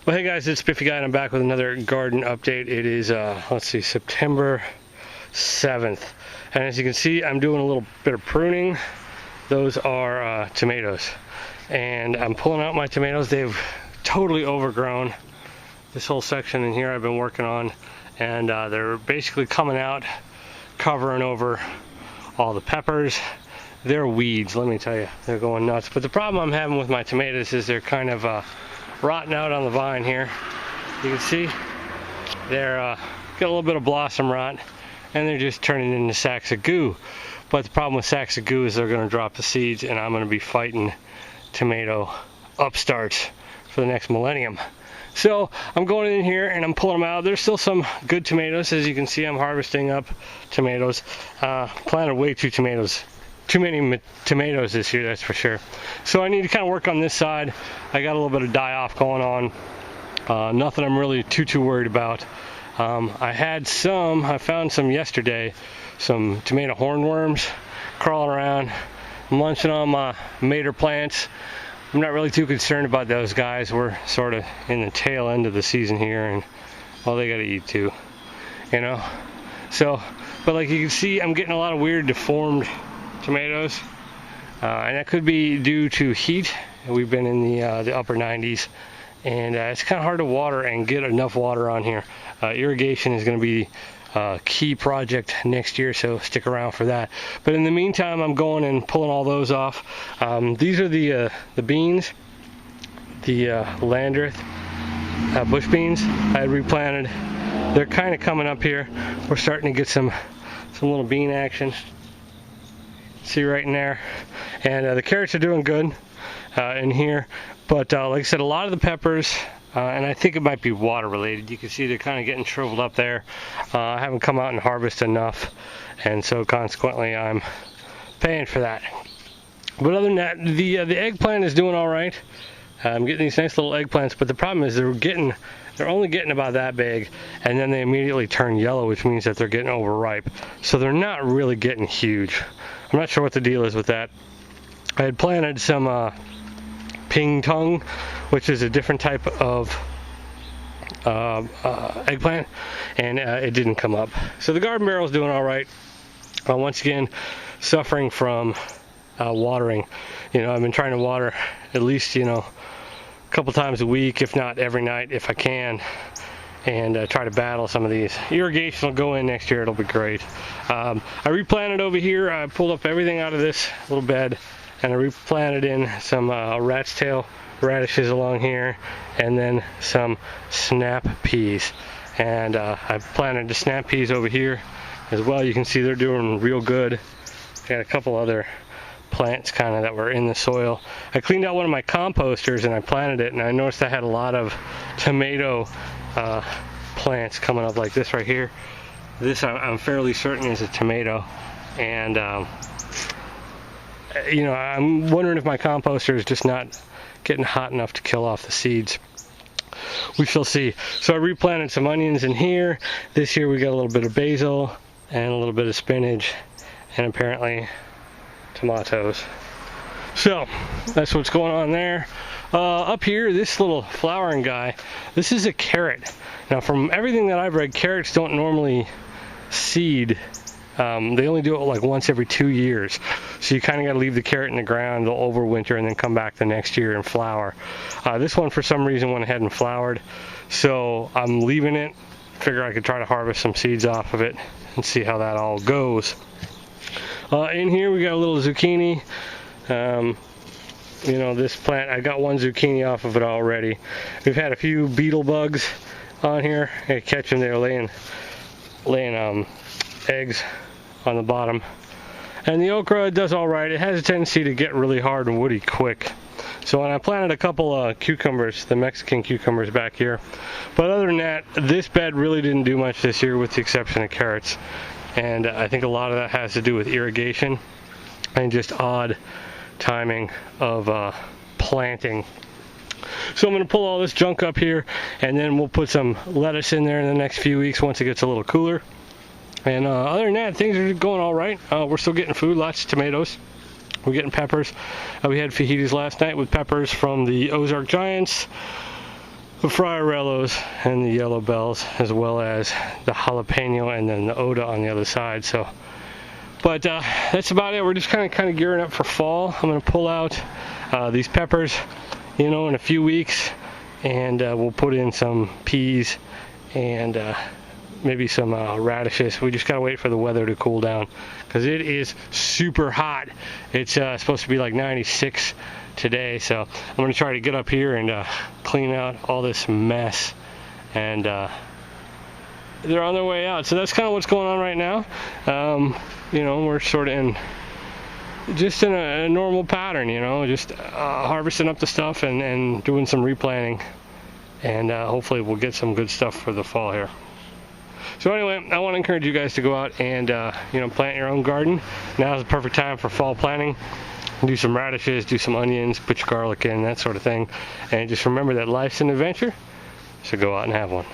Well, hey guys, it's Spiffy Guy and I'm back with another garden update. It is, let's see, September 7th. And as you can see, I'm doing a little bit of pruning. Those are tomatoes. And I'm pulling out my tomatoes. They've totally overgrown this whole section in here I've been working on. And they're basically coming out, covering over all the peppers. They're weeds, let me tell you. They're going nuts. But the problem I'm having with my tomatoes is they're kind of rotting out on the vine here. You can see they're got a little bit of blossom rot and they're just turning into sacks of goo. But the problem with sacks of goo is they're going to drop the seeds and I'm going to be fighting tomato upstarts for the next millennium. So I'm going in here and I'm pulling them out. There's still some good tomatoes. As you can see, I'm harvesting up tomatoes. Planted way too many tomatoes this year, that's for sure. So I need to kind of work on this side. I got a little bit of die off going on. Nothing I'm really too worried about. I found some yesterday, some tomato hornworms crawling around, munching on my tomato plants. I'm not really too concerned about those guys. We're sort of in the tail end of the season here, and well, they gotta eat too, you know. So, but like you can see, I'm getting a lot of weird deformed tomatoes, and that could be due to heat. We've been in the upper 90s, and it's kind of hard to water and get enough water on here. Irrigation is going to be a key project next year, so stick around for that. But in the meantime, I'm going and pulling all those off. These are the beans, the Landreth bush beans I had replanted. They're kind of coming up here. We're starting to get some little bean action. See right in there. And the carrots are doing good in here, but like I said, a lot of the peppers, and I think it might be water related. You can see they're kind of getting shriveled up there. I haven't come out and harvest enough, and so consequently I'm paying for that. But other than that, the eggplant is doing all right. I'm getting these nice little eggplants, but the problem is they're only getting about that big, and then they immediately turn yellow, which means that they're getting overripe. So they're not really getting huge. I'm not sure what the deal is with that. I had planted some ping tong, which is a different type of eggplant, and it didn't come up. So the garden barrel is doing all right. Once again, suffering from watering. You know, I've been trying to water at least, you know, a couple times a week, if not every night if I can, and try to battle some of these. Irrigation will go in next year, it'll be great. I replanted over here. I pulled up everything out of this little bed and I replanted in some rat's tail radishes along here, and then some snap peas. And I planted the snap peas over here as well. You can see they're doing real good. Got a couple other plants kind of that were in the soil. I cleaned out one of my composters and I planted it, and I noticed I had a lot of tomato plants coming up like this right here. This I'm fairly certain is a tomato, and you know, I'm wondering if my composter is just not getting hot enough to kill off the seeds. We shall see. So I replanted some onions in here. This year we got a little bit of basil and a little bit of spinach, and apparently tomatoes. So that's what's going on there. Up here, this little flowering guy, this is a carrot. Now, from everything that I've read, carrots don't normally seed. They only do it like once every 2 years. So you kind of got to leave the carrot in the ground, they'll overwinter, and then come back the next year and flower. This one, for some reason, went ahead and flowered. So I'm leaving it. Figure I could try to harvest some seeds off of it and see how that all goes. In here, we got a little zucchini. You know, this plant, I got one zucchini off of it already. We've had a few beetle bugs on here. I catch them, they're laying eggs on the bottom. And the okra does all right. It has a tendency to get really hard and woody quick. So when I planted a couple cucumbers, the Mexican cucumbers back here. But other than that, this bed really didn't do much this year with the exception of carrots. And I think a lot of that has to do with irrigation and just odd timing of planting. So I'm going to pull all this junk up here, and then we'll put some lettuce in there in the next few weeks once it gets a little cooler. And other than that, things are going all right. We're still getting food, lots of tomatoes. We're getting peppers. We had fajitas last night with peppers from the Ozark Giants. the friarellos and the yellow bells, as well as the jalapeno and then the Oda on the other side. So, but that's about it. We're just kind of gearing up for fall. I'm going to pull out these peppers, in a few weeks, and we'll put in some peas and maybe some radishes. We just gotta wait for the weather to cool down because it is super hot. It's supposed to be like 96 today, so I'm gonna try to get up here and clean out all this mess, and they're on their way out. So that's kind of what's going on right now. We're sort of in a normal pattern, just harvesting up the stuff and doing some replanting, and hopefully we'll get some good stuff for the fall here. So anyway, I want to encourage you guys to go out and plant your own garden. Now is the perfect time for fall planting. Do some radishes, do some onions, put your garlic in, that sort of thing. And just remember that life's an adventure, so go out and have one.